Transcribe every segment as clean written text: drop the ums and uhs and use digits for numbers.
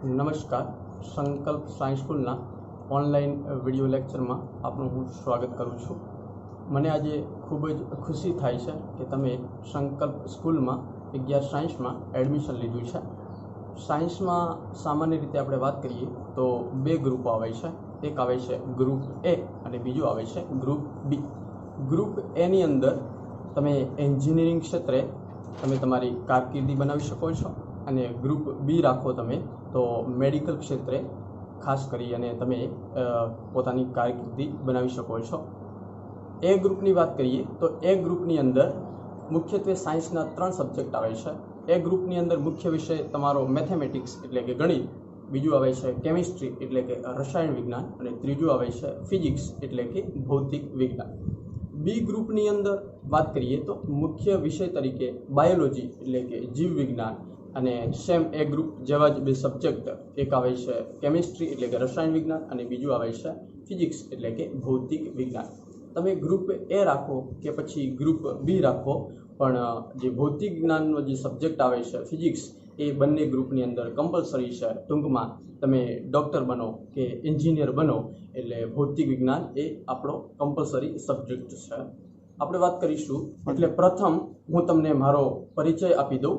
નમસ્કાર. સંકલ્પ સાયન્સ સ્કૂલના ઓનલાઈન વિડીયો લેક્ચરમાં આપનું હું સ્વાગત કરું છું. મને આજે ખૂબ જ ખુશી થાય છે કે તમે સંકલ્પ સ્કૂલમાં 11 સાયન્સમાં એડમિશન લીધું છે. સાયન્સમાં સામાન્ય રીતે આપણે વાત કરીએ તો બે ગ્રુપો આવે છે. એક આવે છે ગ્રુપ એ અને બીજું આવે છે ગ્રુપ બી. ગ્રુપ એની અંદર તમે એન્જિનિયરિંગ ક્ષેત્રે તમે તમારી કારકિર્દી બનાવી શકો છો અને ગ્રુપ બી રાખો તમે તો મેડિકલ ક્ષેત્રે ખાસ કરી અને તમે પોતાની કારકિર્દી બનાવી શકો છો. એ ગ્રુપની વાત કરીએ તો એ ગ્રુપની અંદર મુખ્યત્વે સાયન્સના 3 સબ્જેક્ટ આવે છે. એ ગ્રુપની અંદર મુખ્ય વિષય તમારો મેથેમેટિક્સ એટલે કે ગણિત, બીજું આવે છે કેમિસ્ટ્રી એટલે કે રસાયણ વિજ્ઞાન અને ત્રીજું આવે છે ફિઝિક્સ એટલે કે ભૌતિક વિજ્ઞાન. બી ગ્રુપની અંદર વાત કરીએ તો મુખ્ય વિષય તરીકે બાયોલોજી એટલે કે જીવ વિજ્ઞાન અને સેમ એ ગ્રુપ જેવા જ બે સબ્જેક્ટ, એક આવે છે કેમિસ્ટ્રી એટલે કે રસાયણ વિજ્ઞાન અને બીજું આવે છે ફિઝિક્સ એટલે કે ભૌતિક વિજ્ઞાન. તમે ગ્રુપ એ રાખો કે પછી ગ્રુપ બી રાખો, પણ જે ભૌતિક વિજ્ઞાનનો જે સબ્જેક્ટ આવે છે ફિઝિક્સ, એ બંને ગ્રુપની અંદર કમ્પલસરી છે. ટૂંકમાં તમે ડૉક્ટર બનો કે એન્જિનિયર બનો એટલે ભૌતિક વિજ્ઞાન એ આપણો કમ્પલસરી સબ્જેક્ટ છે. આપણે વાત કરીશું એટલે પ્રથમ હું તમને મારો પરિચય આપી દઉં.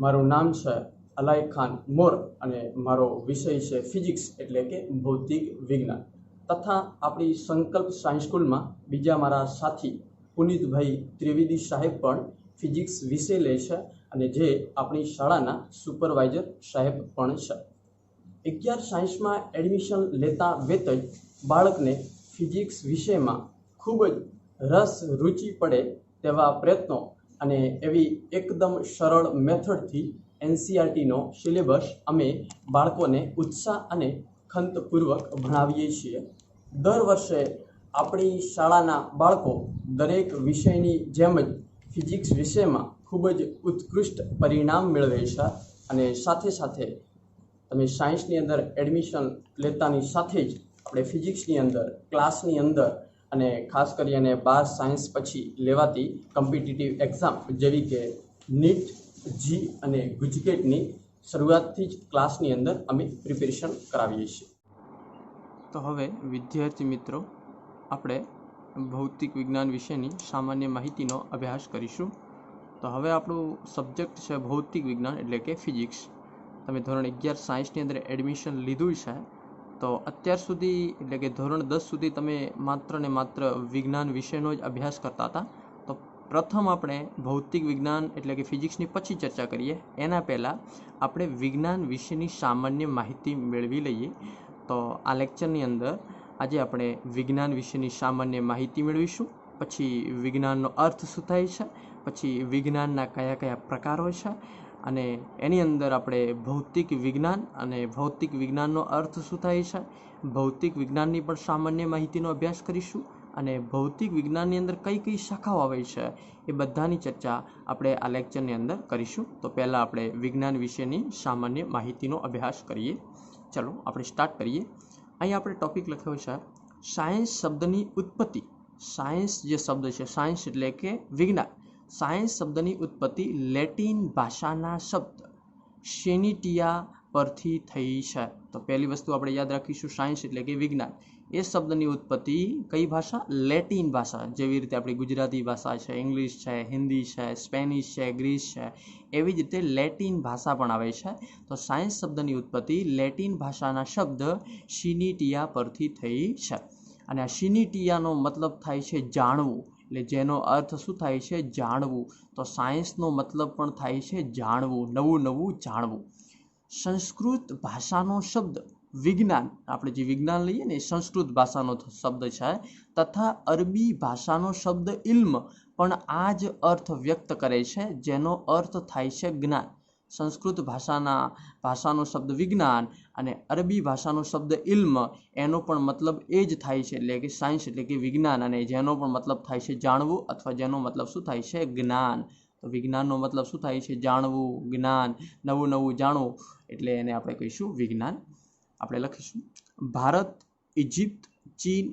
મારું નામ છે અલાય ખાન મોર અને મારો વિષય છે ફિઝિક્સ એટલે કે ભૌતિક વિજ્ઞાન. તથા આપણી સંકલ્પ સાયન્સ સ્કૂલમાં બીજા મારા સાથી પુનિતભાઈ ત્રિવેદી સાહેબ પણ ફિઝિક્સ વિષય લે છે અને જે આપણી શાળાના સુપરવાઇઝર સાહેબ પણ છે. 11 સાયન્સમાં એડમિશન લેતા વેત જ બાળકને ફિઝિક્સ વિષયમાં ખૂબ જ રસ રુચિ પડે તેવા પ્રયત્નો અને એવી એકદમ સરળ મેથડથી એનસીઆરટીનો સિલેબસ અમે બાળકોને ઉત્સાહ અને ખંતપૂર્વક ભણાવીએ છીએ. દર વર્ષે આપણી શાળાના બાળકો દરેક વિષયની જેમ જ ફિઝિક્સ વિષયમાં ખૂબ જ ઉત્કૃષ્ટ પરિણામ મેળવે છે અને સાથે સાથે તમે સાયન્સની અંદર એડમિશન લેતાની સાથે જ આપણે ફિઝિક્સની અંદર ક્લાસની અંદર અને ખાસ કરીને 12 સાયન્સ પછી લેવાતી કોમ્પિટિટિવ એક્ઝામ જેવી કે નીટ, જી અને ગુજકેટની શરૂઆતથી જ ક્લાસની અંદર અમે પ્રિપેરેશન કરાવીએ છીએ. તો હવે વિદ્યાર્થી મિત્રો, આપણે ભૌતિક વિજ્ઞાન વિશેની સામાન્ય માહિતીનો અભ્યાસ કરીશું. તો હવે આપણું સબ્જેક્ટ છે ભૌતિક વિજ્ઞાન એટલે કે ફિઝિક્સ. તમે ધોરણ 11 સાયન્સની અંદર એડમિશન લીધું છે તો અત્યાર સુધી એટલે કે ધોરણ 10 સુધી તમે માત્ર ને માત્ર વિજ્ઞાન વિષયનો જ અભ્યાસ કરતા હતા. તો પ્રથમ આપણે ભૌતિક વિજ્ઞાન એટલે કે ફિઝિક્સની પછી ચર્ચા કરીએ. એના પહેલાં આપણે વિજ્ઞાન વિશેની સામાન્ય માહિતી મેળવી લઈએ. તો આ લેક્ચરની અંદર આજે આપણે વિજ્ઞાન વિશેની સામાન્ય માહિતી મેળવીશું. પછી વિજ્ઞાનનો અર્થ શું થાય છે, પછી વિજ્ઞાનના કયા કયા પ્રકારો છે અને એની અંદર આપણે ભૌતિક વિજ્ઞાન અને ભૌતિક વિજ્ઞાનનો અર્થ શું થાય છે, ભૌતિક વિજ્ઞાનની પણ સામાન્ય માહિતીનો અભ્યાસ કરીશું અને ભૌતિક વિજ્ઞાનની અંદર કઈ કઈ શાખાઓ આવે છે એ બધાની ચર્ચા આપણે આ લેક્ચરની અંદર કરીશું. તો પહેલાં આપણે વિજ્ઞાન વિશેની સામાન્ય માહિતીનો અભ્યાસ કરીએ. ચલો આપણે સ્ટાર્ટ કરીએ. અહીં આપણે ટોપિક લખ્યો છે સાયન્સ શબ્દની ઉત્પત્તિ. સાયન્સ જે શબ્દ છે, સાયન્સ એટલે કે વિજ્ઞાન. સાયન્સ શબ્દની ઉત્પત્તિ લેટિન ભાષાના શબ્દ સેનિટિયા પરથી થઈ છે. તો પહેલી વસ્તુ આપણે યાદ રાખીશું, સાયન્સ એટલે કે વિજ્ઞાન. એ શબ્દની ઉત્પત્તિ કઈ ભાષા? લેટિન ભાષા. જેવી રીતે આપણી ગુજરાતી ભાષા છે, ઇંગ્લિશ છે, હિન્દી છે, સ્પેનિશ છે, ગ્રીસ છે, એવી જ રીતે લેટિન ભાષા પણ આવે છે. તો સાયન્સ શબ્દની ઉત્પત્તિ લેટિન ભાષાના શબ્દ સિનિટિયા પરથી થઈ છે. અને આ સિનિટિયાનો મતલબ થાય છે જાણવું, એટલે જેનો અર્થ શું થાય છે? જાણવું. તો સાયન્સનો મતલબ પણ થાય છે જાણવું, નવું નવું જાણવું. સંસ્કૃત ભાષાનો શબ્દ વિજ્ઞાન, આપણે જે વિજ્ઞાન લઈએ ને એ સંસ્કૃત ભાષાનો શબ્દ છે. તથા અરબી ભાષાનો શબ્દ ઇલ્મ પણ આ જ અર્થ વ્યક્ત કરે છે, જેનો અર્થ થાય છે જ્ઞાન. સંસ્કૃત ભાષાનો શબ્દ વિજ્ઞાન અને અરબી ભાષાનો શબ્દ ઇલ્મ, એનો પણ મતલબ એ જ થાય છે, એટલે કે સાયન્સ એટલે કે વિજ્ઞાન, અને જેનો પણ મતલબ થાય છે જાણવું અથવા જેનો મતલબ શું થાય છે? જ્ઞાન. તો વિજ્ઞાનનો મતલબ શું થાય છે? જાણવું, જ્ઞાન, નવું નવું જાણવું, એટલે એને આપણે કહીશું વિજ્ઞાન. આપણે લખીશું ભારત, ઇજિપ્ત, ચીન,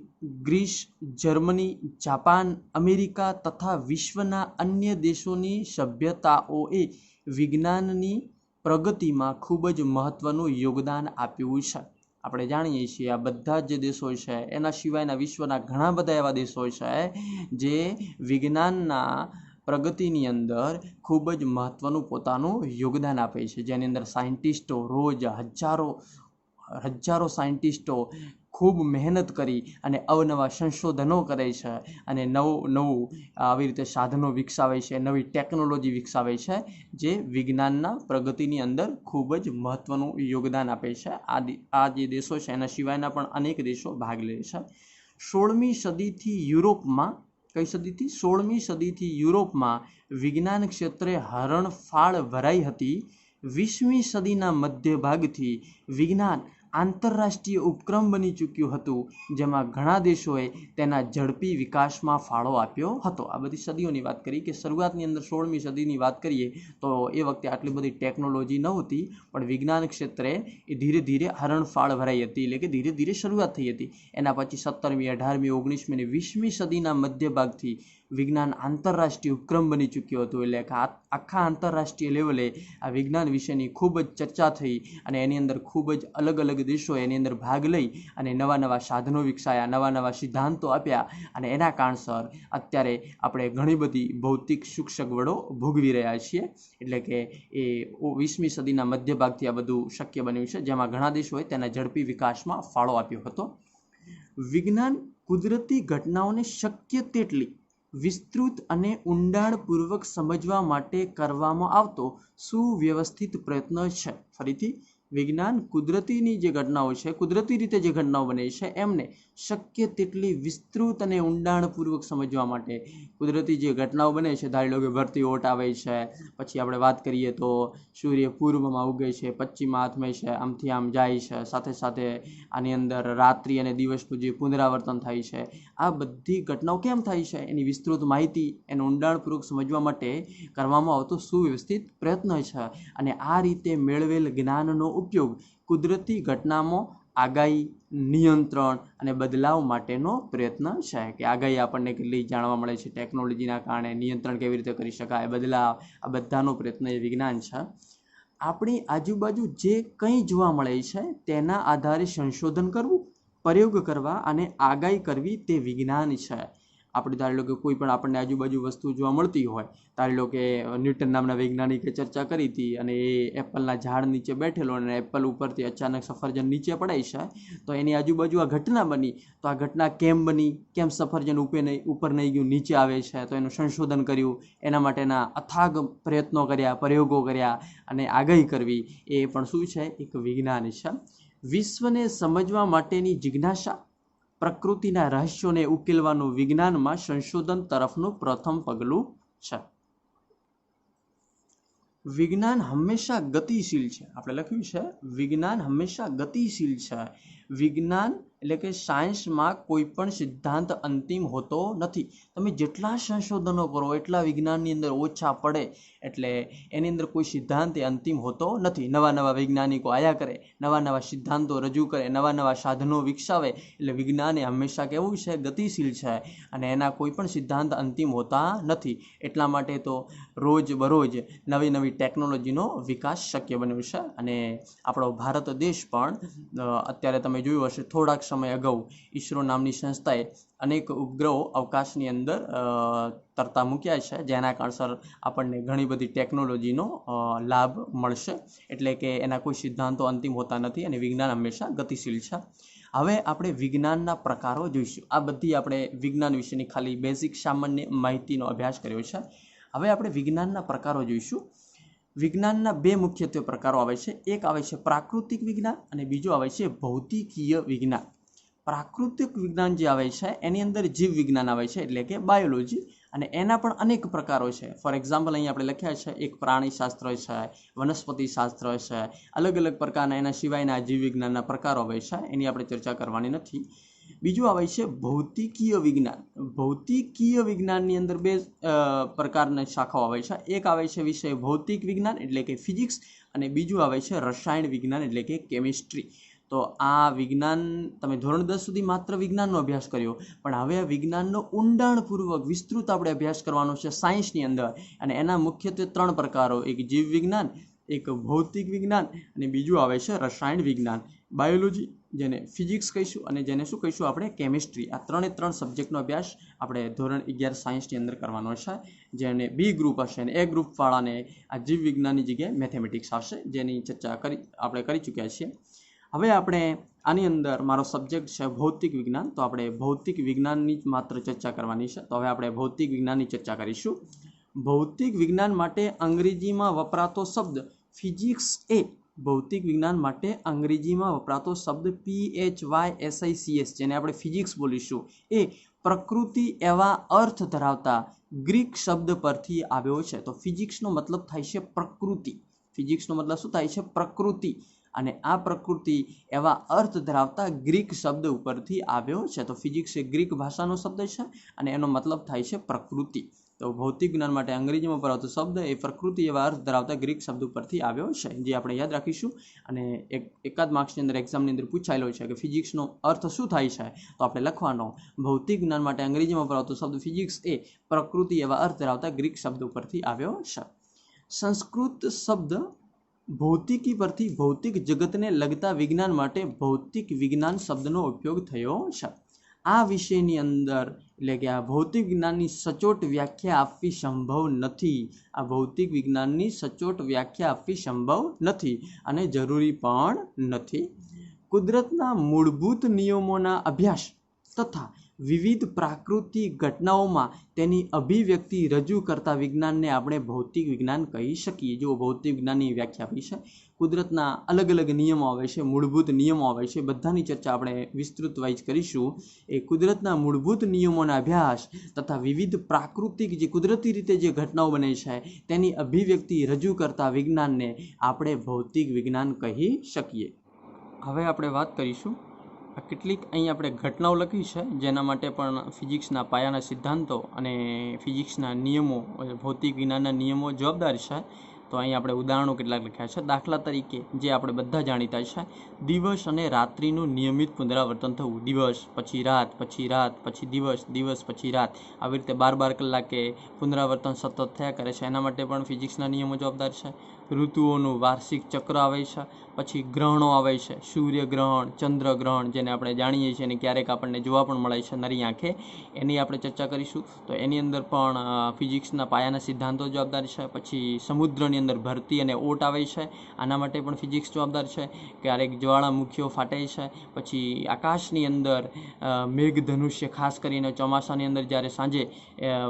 ગ્રીસ, જર્મની, જાપાન, અમેરિકા તથા વિશ્વના અન્ય દેશોની સભ્યતાઓએ વિજ્ઞાનની પ્રગતિમાં ખૂબ જ મહત્ત્વનું યોગદાન આપ્યું છે. આપણે જાણીએ છીએ આ બધા જે દેશો છે એના સિવાયના વિશ્વના ઘણા બધા એવા દેશો છે જે વિજ્ઞાનના પ્રગતિની અંદર ખૂબ જ મહત્ત્વનું પોતાનું યોગદાન આપે છે, જેની અંદર સાયન્ટિસ્ટો રોજ હજારો સાયન્ટિસ્ટો ખૂબ મહેનત કરી અને અવનવા સંશોધનો કરે છે અને નવું આવી રીતે સાધનો વિકસાવે છે, નવી ટેકનોલોજી વિકસાવે છે, જે વિજ્ઞાનના પ્રગતિની અંદર ખૂબ જ મહત્ત્વનું યોગદાન આપે છે. આ જે દેશો છે એના સિવાયના પણ અનેક દેશો ભાગ લે છે. 16મી સદીથી યુરોપમાં કઈ સદીથી 16મી સદીથી યુરોપમાં વિજ્ઞાન ક્ષેત્રે હરણફાળ ભરાઈ હતી. 20મી સદીના મધ્ય ભાગથી વિજ્ઞાન આંતરરાષ્ટ્રીય ઉપક્રમ બની ચૂક્યું હતું, જેમાં ઘણા દેશોએ તેના ઝડપી વિકાસમાં ફાળો આપ્યો હતો. આ બધી સદીઓની વાત કરી કે શરૂઆતની અંદર 16મી સદીની વાત કરીએ તો એ વખતે આટલી બધી ટેકનોલોજી નહોતી, પણ વિજ્ઞાન ક્ષેત્રે એ ધીરે ધીરે હરણફાળ ભરાઈ હતી, એટલે કે ધીરે ધીરે શરૂઆત થઈ હતી. એના પછી 17મી, 18મી, 19મી અને 20મી સદીના મધ્ય ભાગથી વિજ્ઞાન આંતરરાષ્ટ્રીય ઉપક્રમ બની ચૂક્યું હતું, એટલે કે આખા આંતરરાષ્ટ્રીય લેવલે આ વિજ્ઞાન વિશેની ખૂબ જ ચર્ચા થઈ અને એની અંદર ખૂબ જ અલગ અલગ દેશોએ એની અંદર ભાગ લઈ અને નવા સાધનો વિકસાયા, નવા સિદ્ધાંતો આપ્યા અને એના કારણસર અત્યારે આપણે ઘણી બધી ભૌતિક સુખ સગવડો ભોગવી રહ્યા છીએ. એટલે કે એ 20મી સદીના મધ્ય ભાગથી આ બધું શક્ય બન્યું છે, જેમાં ઘણા દેશોએ તેના ઝડપી વિકાસમાં ફાળો આપ્યો હતો. વિજ્ઞાન કુદરતી ઘટનાઓને શક્ય તેટલી વિસ્તૃત અને ઊંડાણપૂર્વક સમજવા માટે કરવામાં આવતો સુવ્યવસ્થિત પ્રયત્ન છે. ફરીથી, વિજ્ઞાન કુદરતીની જે ઘટનાઓ છે, કુદરતી રીતે જે ઘટનાઓ બને છે એમને શક્ય તેટલી વિસ્તૃત અને ઊંડાણપૂર્વક સમજવા માટે કુદરતી જે ઘટનાઓ બને છે, ધારી લો કે ભરતી ઓટ આવે છે, પછી આપણે વાત કરીએ તો સૂર્ય પૂર્વમાં ઉગે છે, પશ્ચિમ આથમે છે, આમથી આમ જાય છે, સાથે સાથે આની અંદર રાત્રિ અને દિવસનું જે પુનરાવર્તન થાય છે, આ બધી ઘટનાઓ કેમ થાય છે એની વિસ્તૃત માહિતી એને ઊંડાણપૂર્વક સમજવા માટે કરવામાં આવતો સુવ્યવસ્થિત પ્રયત્ન છે. અને આ રીતે મેળવેલ જ્ઞાનનો ઉપયોગ કુદરતી ઘટનામાં આગાહી, નિયંત્રણ અને બદલાવ માટેનો પ્રયત્ન છે. કે આગાહી આપણને કેટલી જાણવા મળે છે ટેકનોલોજીના કારણે, નિયંત્રણ કેવી રીતે કરી શકાય, બદલાવ, આ બધાનો પ્રયત્ન એ વિજ્ઞાન છે. આપણી આજુબાજુ જે કંઈ જોવા મળે છે તેના આધારે સંશોધન કરવું, પ્રયોગ કરવા અને આગાહી કરવી તે વિજ્ઞાન છે. આપણે ધારી લો કે કોઈ પણ આપણને આજુબાજુ વસ્તુ જોવા મળતી હોય, ધારી લો કે ન્યૂટન નામના વૈજ્ઞાનિકે ચર્ચા કરી હતી અને એ એપલના ઝાડ નીચે બેઠેલો અને એપલ ઉપરથી અચાનક સફરજન નીચે પડાય છે, તો એની આજુબાજુ આ ઘટના બની. તો આ ઘટના કેમ બની, કેમ સફરજન ઉપર નહીં ગયું, નીચે આવે છે, તો એનું સંશોધન કર્યું, એના માટેના અથાગ પ્રયત્નો કર્યા, પ્રયોગો કર્યા અને આગાહી કરવી, એ પણ શું છે, એક વિજ્ઞાન છે. વિશ્વને સમજવા માટેની જિજ્ઞાસા, પ્રકૃતિના રહસ્યોને ઉકેલવાનું વિજ્ઞાનમાં સંશોધન તરફનું પ્રથમ પગલું છે. વિજ્ઞાન હંમેશા ગતિશીલ છે. આપણે લખ્યું છે વિજ્ઞાન હંમેશા ગતિશીલ છે. વિજ્ઞાન એટલે કે સાયન્સમાં કોઈ પણ સિદ્ધાંત અંતિમ હોતો નથી. તમે જેટલા સંશોધનો કરો એટલા વિજ્ઞાનની અંદર ઓછા પડે, એટલે એની અંદર કોઈ સિદ્ધાંત અંતિમ હોતો નથી. નવા વૈજ્ઞાનિકો આયા કરે, નવા સિદ્ધાંતો રજૂ કરે, નવા સાધનો વિકસાવે, એટલે વિજ્ઞાન એ હંમેશા કેવું છે, ગતિશીલ છે અને એના કોઈ પણ સિદ્ધાંત અંતિમ હોતા નથી. એટલા માટે તો રોજ બરોજ નવી ટેકનોલોજીનો વિકાસ શક્ય બન્યો છે. અને આપણો ભારત દેશ પણ અત્યારે તમે જોયું હશે, થોડાક સમય અગાઉ ઈસરો નામની સંસ્થાએ અનેક ઉપગ્રહો અવકાશની અંદર તરતા મૂક્યા છે, જેના કારણસર આપણને ઘણી બધી ટેકનોલોજીનો લાભ મળશે. એટલે કે એના કોઈ સિદ્ધાંતો અંતિમ હોતા નથી અને વિજ્ઞાન હંમેશા ગતિશીલ છે. હવે આપણે વિજ્ઞાનના પ્રકારો જોઈશું. આ બધી આપણે વિજ્ઞાન વિશેની ખાલી બેઝિક સામાન્ય માહિતીનો અભ્યાસ કર્યો છે. હવે આપણે વિજ્ઞાનના પ્રકારો જોઈશું. વિજ્ઞાનના બે મુખ્યત્વે પ્રકારો આવે છે. એક આવે છે પ્રાકૃતિક વિજ્ઞાન અને બીજો આવે છે ભૌતિકીય વિજ્ઞાન. પ્રાકૃતિક વિજ્ઞાન જે આવે છે એની અંદર જીવ વિજ્ઞાન આવે છે, એટલે કે બાયોલોજી, અને એના પણ અનેક પ્રકારો છે. ફોર એક્ઝામ્પલ અહીં આપણે લખ્યા છે, એક પ્રાણીશાસ્ત્ર છે, વનસ્પતિ શાસ્ત્ર છે, અલગ પ્રકારના એના સિવાયના જીવ વિજ્ઞાનના પ્રકારો આવે છે, એની આપણે ચર્ચા કરવાની નથી. બીજું આવે છે ભૌતિકીય વિજ્ઞાન. ભૌતિકીય વિજ્ઞાનની અંદર બે પ્રકારની શાખાઓ આવે છે. એક આવે છે વિષય ભૌતિક વિજ્ઞાન એટલે કે ફિઝિક્સ, અને બીજું આવે છે રસાયણ વિજ્ઞાન એટલે કે કેમિસ્ટ્રી. તો આ વિજ્ઞાન તમે ધોરણ 10 સુધી માત્ર વિજ્ઞાનનો અભ્યાસ કર્યો, પણ હવે આ વિજ્ઞાનનો ઊંડાણપૂર્વક વિસ્તૃત આપણે અભ્યાસ કરવાનો છે સાયન્સની અંદર. અને એના મુખ્યત્વે ત્રણ પ્રકારો, એક જીવ વિજ્ઞાન, એક ભૌતિક વિજ્ઞાન અને બીજું આવે છે રસાયણ વિજ્ઞાન, બાયોલોજી જેને ફિઝિક્સ કહીશું અને જેને શું કહીશું આપણે કેમિસ્ટ્રી. આ 3 સબ્જેક્ટનો અભ્યાસ આપણે ધોરણ 11 સાયન્સની અંદર કરવાનો છે. જેને બી ગ્રુપ હશે અને એ ગ્રુપવાળાને આ જીવ વિજ્ઞાનની જગ્યાએ મેથેમેટિક્સ આવશે, જેની ચર્ચા આપણે કરી ચૂક્યા છીએ. હવે આપણે આની અંદર મારો સબ્જેક્ટ છે ભૌતિક વિજ્ઞાન, તો આપણે ભૌતિક વિજ્ઞાનની જ માત્ર ચર્ચા કરવાની છે. તો હવે આપણે ભૌતિક વિજ્ઞાનની ચર્ચા કરીશું. ભૌતિક વિજ્ઞાન માટે અંગ્રેજીમાં વપરાતો શબ્દ ફિઝિક્સ એ ભૌતિક વિજ્ઞાન માટે અંગ્રેજીમાં વપરાતો શબ્દ PHYSICS જેને આપણે ફિઝિક્સ બોલીશું એ પ્રકૃતિ એવા અર્થ ધરાવતા ગ્રીક શબ્દ પરથી આવ્યો છે. તો ફિઝિક્સનો મતલબ થાય છે પ્રકૃતિ. ફિઝિક્સનો મતલબ શું થાય છે? પ્રકૃતિ. અને આ પ્રકૃતિ એવા અર્થ ધરાવતા ગ્રીક શબ્દ ઉપરથી આવ્યો છે. તો ફિઝિક્સ એ ગ્રીક ભાષાનો શબ્દ છે અને એનો મતલબ થાય છે પ્રકૃતિ. તો ભૌતિક જ્ઞાન માટે અંગ્રેજીમાં વપરાતો શબ્દ એ પ્રકૃતિ એવા અર્થ ધરાવતા ગ્રીક શબ્દ ઉપરથી આવ્યો છે, જે આપણે યાદ રાખીશું. અને એકાદ માર્ક્સની અંદર એક્ઝામની અંદર પૂછાયેલો છે કે ફિઝિક્સનો અર્થ શું થાય છે, તો આપણે લખવાનો ભૌતિક જ્ઞાન માટે અંગ્રેજીમાં વપરાતો શબ્દ ફિઝિક્સ એ પ્રકૃતિ એવા અર્થ ધરાવતા ગ્રીક શબ્દ ઉપરથી આવ્યો છે. સંસ્કૃત શબ્દ ભૌતિકી પરથી ભૌતિક જગતને લગતા વિજ્ઞાન માટે ભૌતિક વિજ્ઞાન શબ્દનો ઉપયોગ થયો છે. આ વિષયની અંદર એટલે કે આ ભૌતિક વિજ્ઞાનની સચોટ વ્યાખ્યા આપવી સંભવ નથી. આ ભૌતિક વિજ્ઞાનની સચોટ વ્યાખ્યા આપવી સંભવ નથી અને જરૂરી પણ નથી. કુદરતના મૂળભૂત નિયમોના અભ્યાસ તથા વિવિધ પ્રાકૃતિક ઘટનાઓમાં તેની અભિવ્યક્તિ રજૂ કરતા વિજ્ઞાનને આપણે ભૌતિક વિજ્ઞાન કહી શકીએ. જો ભૌતિક વિજ્ઞાનની વ્યાખ્યા આપી છે, કુદરતના અલગ અલગ નિયમો આવે છે, મૂળભૂત નિયમો આવે છે, બધાની ચર્ચા આપણે વિસ્તૃત વાઇઝ કરીશું. એ કુદરતના મૂળભૂત નિયમોના અભ્યાસ તથા વિવિધ પ્રાકૃતિક જે કુદરતી રીતે જે ઘટનાઓ બને છે તેની અભિવ્યક્તિ રજૂ કરતા વિજ્ઞાનને આપણે ભૌતિક વિજ્ઞાન કહી શકીએ. હવે આપણે વાત કરીશું કેટલીક અહીં આપણે ઘટનાઓ લખી છે, જેના માટે પણ ફિઝિક્સના પાયાના સિદ્ધાંતો અને ફિઝિક્સના નિયમો, ભૌતિક વિજ્ઞાનના નિયમો જવાબદાર છે. તો અહીં આપણે ઉદાહરણો કેટલાક લખ્યા છે. દાખલા તરીકે જે આપણે બધા જાણીતા છે, દિવસ અને રાત્રિનું નિયમિત પુનરાવર્તન થવું. દિવસ પછી રાત, પછી રાત પછી દિવસ, દિવસ પછી રાત, આવી રીતે 12 કલાકે પુનરાવર્તન સતત થયા કરે છે. એના માટે પણ ફિઝિક્સના નિયમો જવાબદાર છે. ઋતુઓનું વાર્ષિક ચક્ર આવે છે. પછી ગ્રહણો આવે છે, સૂર્યગ્રહણ, ચંદ્રગ્રહણ, જેને આપણે જાણીએ છીએ અને ક્યારેક આપણને જોવા પણ મળે છે નરી આંખે, એની આપણે ચર્ચા કરીશું. તો એની અંદર પણ ફિઝિક્સના પાયાના સિદ્ધાંતો જવાબદાર છે. પછી સમુદ્રની અંદર ભરતી અને ઓટ આવે છે, આના માટે પણ ફિઝિક્સ જવાબદાર છે. ક્યારેક જ્વાળામુખીઓ ફાટે છે. પછી આકાશની અંદર મેઘધનુષ્ય, ખાસ કરીને ચોમાસાની અંદર જ્યારે સાંજે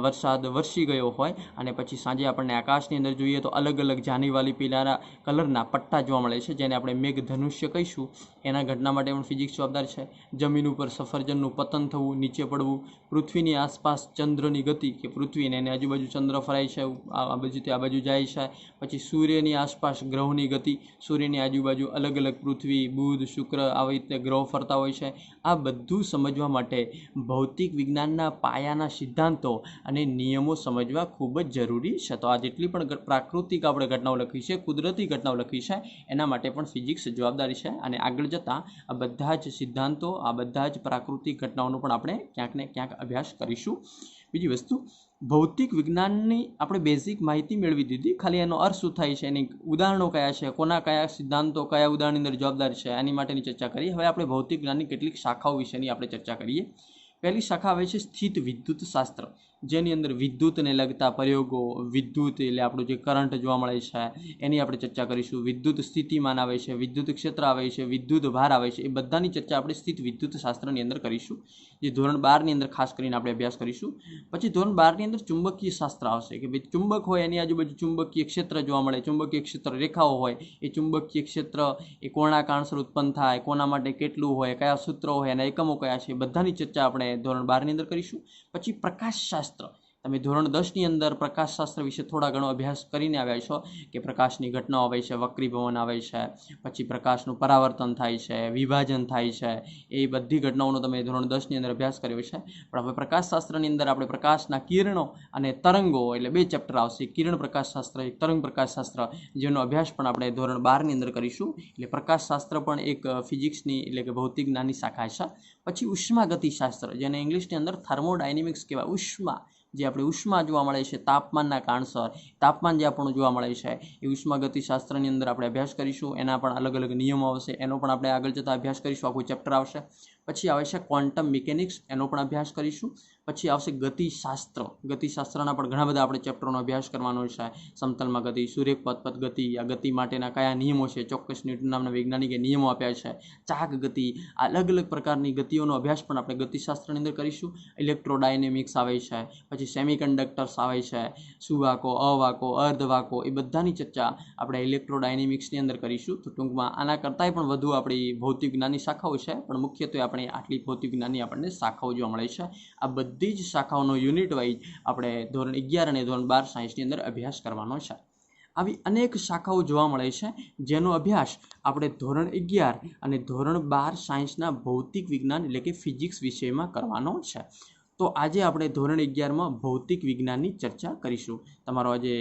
વરસાદ વરસી ગયો હોય અને પછી સાંજે આપણને આકાશની અંદર જોઈએ તો અલગ અલગ જાનીવાલી પીળા કલરના પટ્ટા જોવા મળે છે, જેને આપણે મેઘધનુષ્ય કહીશું. એના ઘટના માટે પણ ફિઝિક્સ જવાબદાર છે. જમીન ઉપર સફરજનનું પતન થવું, નીચે પડવું, પૃથ્વીની આસપાસ ચંદ્રની ગતિ કે પૃથ્વીને એની આજુબાજુ ચંદ્ર ફરાય છે, આ બાજુથી આ બાજુ જાય છે. પછી સૂર્યની આસપાસ ગ્રહોની ગતિ, સૂર્યની આજુબાજુ અલગ અલગ પૃથ્વી, બુધ, શુક્ર આવી રીતે ગ્રહો ફરતા હોય છે. આ બધું સમજવા માટે ભૌતિક વિજ્ઞાનના પાયાના સિદ્ધાંતો અને નિયમો સમજવા ખૂબ જ જરૂરી છે. તો આ જેટલી પણ પ્રાકૃતિક આપણે ઘટનાઓ લખી છે, કુદરતી ઘટનાઓ લખી છે, એના માટે પણ ફિઝિક્સ જવાબદારી છે. અને આગળ જતાં આ બધા જ સિદ્ધાંતો, આ બધા જ પ્રાકૃતિક ઘટનાઓનો પણ આપણે ક્યાંક ને ક્યાંક અભ્યાસ કરીશું. બીજી વસ્તુ, ભૌતિક વિજ્ઞાનની આપણે બેઝિક માહિતી મેળવી દીધી. ખાલી એનો અર્થ શું થાય છે, એની ઉદાહરણો કયા છે, કોના કયા સિદ્ધાંતો કયા ઉદાહરણની અંદર જવાબદાર છે, એની માટેની ચર્ચા કરીએ. હવે આપણે ભૌતિક જ્ઞાનની કેટલીક શાખાઓ વિશેની આપણે ચર્ચા કરીએ. પહેલી શાખા આવે છે સ્થિત વિદ્યુત શાસ્ત્ર, જેની અંદર વિદ્યુતને લગતા પ્રયોગો, વિદ્યુત એટલે આપણું જે કરંટ જોવા મળે છે એની આપણે ચર્ચા કરીશું. વિદ્યુત સ્થિતિમાન આવે છે, વિદ્યુત ક્ષેત્ર આવે છે, વિદ્યુત ભાર આવે છે, એ બધાની ચર્ચા આપણે સ્થિત વિદ્યુત શાસ્ત્રની અંદર કરીશું, જે ધોરણ 12ની અંદર ખાસ કરીને આપણે અભ્યાસ કરીશું. પછી ધોરણ 12ની અંદર ચુંબકીય શાસ્ત્ર આવશે કે ભાઈ ચુંબક હોય એની આજુબાજુ ચુંબકીય ક્ષેત્ર જોવા મળે, ચુંબકીય ક્ષેત્ર રેખાઓ હોય, એ ચુંબકીય ક્ષેત્ર એ કોના કારણસર ઉત્પન્ન થાય, કોના માટે કેટલું હોય, કયા સૂત્રો હોય, એના એકમો કયા છે, બધાની ચર્ચા આપણે ધોરણ 12ની અંદર કરીશું. પછી પ્રકાશશાસ્ત્ર, તમે ધોરણ 10ની અંદર પ્રકાશશાસ્ત્ર વિશે થોડા ઘણો અભ્યાસ કરીને આવ્યા છો કે પ્રકાશની ઘટનાઓ આવે છે, વક્રીભવન આવે છે, પછી પ્રકાશનું પરાવર્તન થાય છે, વિભાજન થાય છે, એ બધી ઘટનાઓનો તમે ધોરણ 10ની અંદર અભ્યાસ કર્યો છે. પણ હવે પ્રકાશશાસ્ત્રની અંદર આપણે પ્રકાશના કિરણો અને તરંગો એટલે 2 ચેપ્ટર આવશે, કિરણ પ્રકાશશાસ્ત્ર, એક તરંગ પ્રકાશશાસ્ત્ર, જેનો અભ્યાસ પણ આપણે ધોરણ 12ની અંદર કરીશું. એટલે પ્રકાશશાસ્ત્ર પણ એક ફિઝિક્સની એટલે કે ભૌતિક જ્ઞાનની શાખા છે. પછી ઉષ્માગતિશાસ્ત્ર, જેને ઇંગ્લિશની અંદર થર્મોડાયનેમિક્સ કહેવાય, ઉષ્મા જે આપણે ઉષ્મા જોવા મળે છે તાપમાનના કારણસર, તાપમાન જે આપણું જોવા મળે છે એ ઉષ્માગતિશાસ્ત્રની અંદર આપણે અભ્યાસ કરીશું. એના પણ અલગ અલગ નિયમો આવશે, એનો પણ આપણે આગળ જતાં અભ્યાસ કરીશું, આખું ચેપ્ટર આવશે. પછી આવે છે ક્વોન્ટમ મિકેનિક્સ, એનો પણ અભ્યાસ કરીશું. પછી આવશે ગતિશાસ્ત્ર, ગતિશાસ્ત્રના પણ ઘણા બધા આપણે ચેપ્ટરોનો અભ્યાસ કરવાનો છે. સમતલમાં ગતિ, સુરેખ પથ ગતિ, આ ગતિ માટેના કયા નિયમો છે, ચોક્કસ ન્યૂટન નામના વૈજ્ઞાનિકે નિયમો આપ્યા છે. ચાક ગતિ, અલગ અલગ પ્રકારની ગતિઓનો અભ્યાસ પણ આપણે ગતિશાસ્ત્રની અંદર કરીશું. ઇલેક્ટ્રોડાયનેમિક્સ આવે છે, પછી સેમિકન્ડક્ટર્સ આવે છે, સુવાકો, અવાકો, અર્ધવાકો, એ બધાની ચર્ચા આપણે ઇલેક્ટ્રોડાયનેમિક્સની અંદર કરીશું. તો ટૂંકમાં આના કરતાંય પણ વધુ આપણી ભૌતિક જ્ઞાનની શાખાઓ છે, પણ મુખ્યત્વે આપણે આટલી ભૌતિક જ્ઞાનની આપણને શાખાઓ જોવા મળે છે. આ બધી જ શાખાઓનો યુનિટ વાઇઝ આપણે ધોરણ 11 અને ધોરણ 12 સાયન્સની અંદર અભ્યાસ કરવાનો છે. આવી અનેક શાખાઓ જોવા મળે છે જેનો અભ્યાસ આપણે ધોરણ 11 અને ધોરણ 12 સાયન્સના ભૌતિક વિજ્ઞાન એટલે કે ફિઝિક્સ વિષયમાં કરવાનો છે. તો આજે આપણે ધોરણ 11માં ભૌતિક વિજ્ઞાનની ચર્ચા કરીશું. તમારો આજે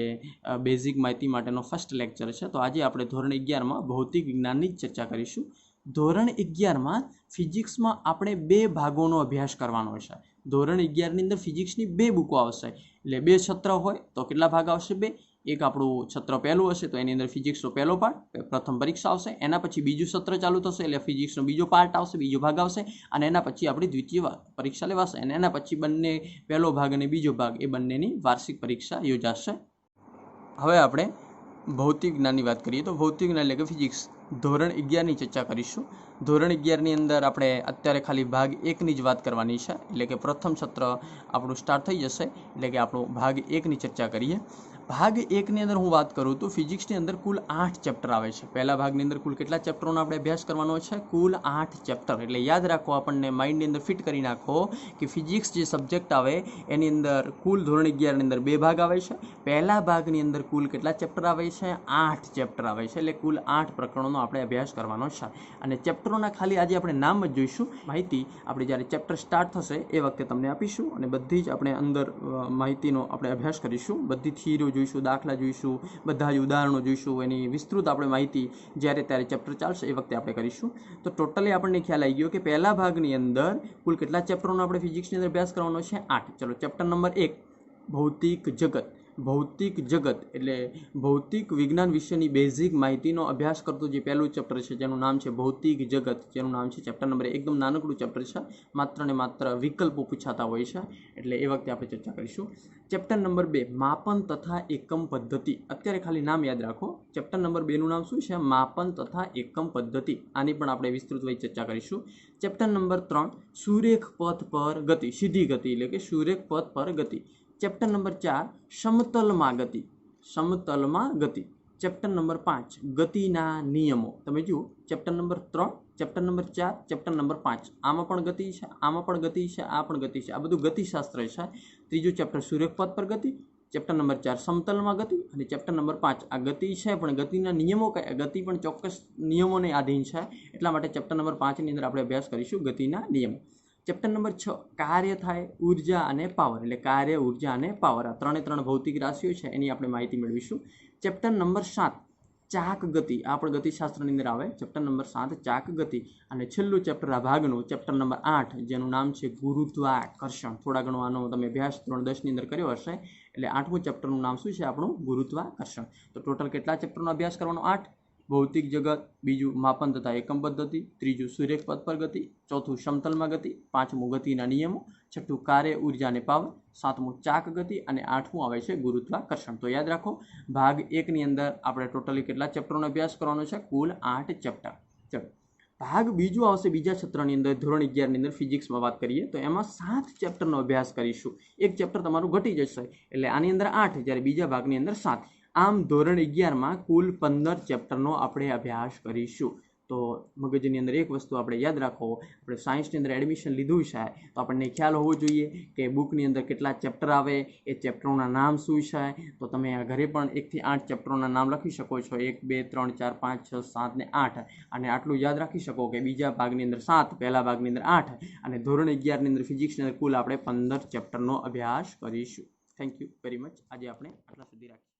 બેઝિક માહિતી માટેનો ફર્સ્ટ લેક્ચર છે. તો આજે આપણે ધોરણ 11માં ભૌતિક વિજ્ઞાનની ચર્ચા કરીશું. ધોરણ 11માં ફિઝિક્સમાં આપણે 2 ભાગોનો અભ્યાસ કરવાનો છે. ધોરણ 11ની અંદર ફિઝિક્સની 2 બુકો આવશે, એટલે 2 સત્ર હોય તો કેટલા ભાગ આવશે? 2. એક આપણું સત્ર પહેલું હશે તો એની અંદર ફિઝિક્સનો પહેલો પાર્ટ, પ્રથમ પરીક્ષા આવશે. એના પછી બીજું સત્ર ચાલુ થશે એટલે ફિઝિક્સનો બીજો પાર્ટ આવશે, બીજો ભાગ આવશે. અને એના પછી આપણી દ્વિતીય પરીક્ષા લેવાશે. અને એના પછી બંને પહેલો ભાગ અને બીજો ભાગ એ બંનેની વાર્ષિક પરીક્ષા યોજાશે. હવે આપણે ભૌતિક જ્ઞાનની વાત કરીએ તો ભૌતિક જ્ઞાન એટલે કે ફિઝિક્સ ધોરણ 11ની ચર્ચા કરીશું. ધોરણ 11ની અંદર આપણે અત્યારે ખાલી ભાગ 1ની જ વાત કરવાની છે, એટલે કે પ્રથમ સત્ર આપણું સ્ટાર્ટ થઈ જશે, એટલે કે આપણું ભાગ 1ની ચર્ચા કરીએ. ભાગ 1ની અંદર હું વાત કરું તો ફિઝિક્સની અંદર કુલ 8 ચેપ્ટર આવે છે. પહેલા ભાગની અંદર કુલ કેટલા ચેપ્ટરોનો આપણે અભ્યાસ કરવાનો છે? કુલ 8 ચેપ્ટર. એટલે યાદ રાખો, આપણને માઇન્ડની અંદર ફિટ કરી નાખો કે ફિઝિક્સ જે સબ્જેક્ટ આવે એની અંદર કુલ ધોરણ 11ની અંદર 2 ભાગ આવે છે. પહેલા ભાગની અંદર કુલ કેટલા ચેપ્ટર આવે છે? 8 ચેપ્ટર આવે છે. એટલે કુલ 8 પ્રકરણોનો આપણે અભ્યાસ કરવાનો છે. અને ચેપ્ટરોના ખાલી આજે આપણે નામ જ જોઈશું. માહિતી આપણે જ્યારે ચેપ્ટર સ્ટાર્ટ થશે એ વખતે તમને આપીશું, અને બધી જ આપણે અંદર માહિતીનો આપણે અભ્યાસ કરીશું. બધી થિયરીઓ જોઈશું, દાખલા જોઈશું, બધા જ ઉદાહરણો જોઈશું. એની વિસ્તૃત આપણે માહિતી જ્યારે ત્યારે ચેપ્ટર ચાલશે એ વખતે આપણે કરીશું. તો ટોટલી આપણને ખ્યાલ આવી ગયો કે પહેલા ભાગની અંદર કુલ કેટલા ચેપ્ટરોનો આપણે ફિઝિક્સની અંદર અભ્યાસ કરવાનો છે? 8. ચલો, ચેપ્ટર નંબર 1 ભૌતિક જગત. ભૌતિક જગત એટલે ભૌતિક વિજ્ઞાન વિશેની બેઝિક માહિતીનો અભ્યાસ કરતું જે પહેલું ચેપ્ટર છે જેનું નામ છે ભૌતિક જગત, જેનું નામ છે ચેપ્ટર નંબર 1. એકદમ નાનકડું ચેપ્ટર છે, માત્ર ને માત્ર વિકલ્પો પૂછાતા હોય છે, એટલે એ વખતે આપણે ચર્ચા કરીશું. ચેપ્ટર નંબર 2 માપન તથા એકમ પદ્ધતિ. અત્યારે ખાલી નામ યાદ રાખો. ચેપ્ટર નંબર 2નું નામ શું છે? માપન તથા એકમ પદ્ધતિ. આની પણ આપણે વિસ્તૃત વય ચર્ચા કરીશું. ચેપ્ટર નંબર 3 સુરેખ પથ પર ગતિ, સીધી ગતિ એટલે કે સુરેખ પથ પર ગતિ. ચેપ્ટર નંબર 4 સમતલમાં ગતિ, સમતલમાં ગતિ. ચેપ્ટર નંબર 5 ગતિના નિયમો. તમે જુઓ, chapter number 3, chapter number 4, chapter number 5, આમાં પણ ગતિ છે, આમાં પણ ગતિ છે, આ પણ ગતિ છે. આ બધું ગતિશાસ્ત્ર છે. ત્રીજું ચેપ્ટર સુરેખ પથ પર ગતિ, ચેપ્ટર નંબર 4 સમતલમાં ગતિ, અને ચેપ્ટર નંબર 5 આ ગતિ છે પણ ગતિના નિયમો કયા? ગતિ પણ ચોક્કસ નિયમોને આધીન છે, એટલા માટે ચેપ્ટર નંબર 5ની અંદર આપણે અભ્યાસ કરીશું ગતિના નિયમો. ચેપ્ટર નંબર 6 કાર્ય થાય, ઉર્જા અને પાવર, એટલે કાર્ય, ઉર્જા અને પાવર. આ 3 ભૌતિક રાશિઓ છે, એની આપણે માહિતી મેળવીશું. ચેપ્ટર નંબર 7 ચાક ગતિ, આ પણ ગતિશાસ્ત્રની અંદર આવે. ચેપ્ટર નંબર 7 ચાક ગતિ. અને છેલ્લું ચેપ્ટર આ ભાગનું ચેપ્ટર નંબર 8 જેનું નામ છે ગુરુત્વાકર્ષણ. થોડા ઘણો આનો તમે અભ્યાસ ધોરણ 10ની અંદર કર્યો હશે, એટલે 8મું ચેપ્ટરનું નામ શું છે? આપણું ગુરુત્વાકર્ષણ. તો ટોટલ કેટલા ચેપ્ટરનો અભ્યાસ કરવાનો? 8. ભૌતિક જગત, બીજું માપન તથા એકમ પદ્ધતિ, ત્રીજું સુરેખ પથ પર ગતિ, ચોથું સમતલમાં ગતિ, 5મું ગતિના નિયમો, છઠ્ઠું કાર્ય, ઉર્જા અને પાવર, 7મું ચાક ગતિ, અને 8મું આવે છે ગુરુત્વાકર્ષણ. તો યાદ રાખો, ભાગ 1ની અંદર આપણે ટોટલી કેટલા ચેપ્ટરનો અભ્યાસ કરવાનો છે? કુલ 8 ચેપ્ટર. ચલો, ભાગ બીજો આવશે બીજા સત્રની અંદર. ધોરણ 11ની અંદર ફિઝિક્સમાં વાત કરીએ તો એમાં 7 ચેપ્ટરનો અભ્યાસ કરીશું. એક ચેપ્ટર તમારું ઘટી જશે, એટલે આની અંદર 8, જ્યારે બીજા ભાગની અંદર 7. આમ ધોરણ 11માં કુલ 15 ચેપ્ટરનો આપણે અભ્યાસ કરીશું. તો મગજની અંદર એક વસ્તુ આપણે યાદ રાખો, આપણે સાયન્સની અંદર એડમિશન લીધું છે તો આપણને ખ્યાલ હોવો જોઈએ કે બુકની અંદર કેટલા ચેપ્ટર આવે, એ ચેપ્ટરોના નામ શું છે. તો તમે ઘરે પણ 1 થી 8 ચેપ્ટરોના નામ લખી શકો છો. 1, 2, 3, 4, 5, 6, 7 ને 8. અને આટલું યાદ રાખી શકો કે બીજા ભાગની અંદર 7, પહેલા ભાગની અંદર 8, અને ધોરણ 11ની અંદર ફિઝિક્સની અંદર કુલ આપણે 15 ચેપ્ટરનો અભ્યાસ કરીશું. Thank you very much. આજે આપણે આટલા સુધી રાખીએ.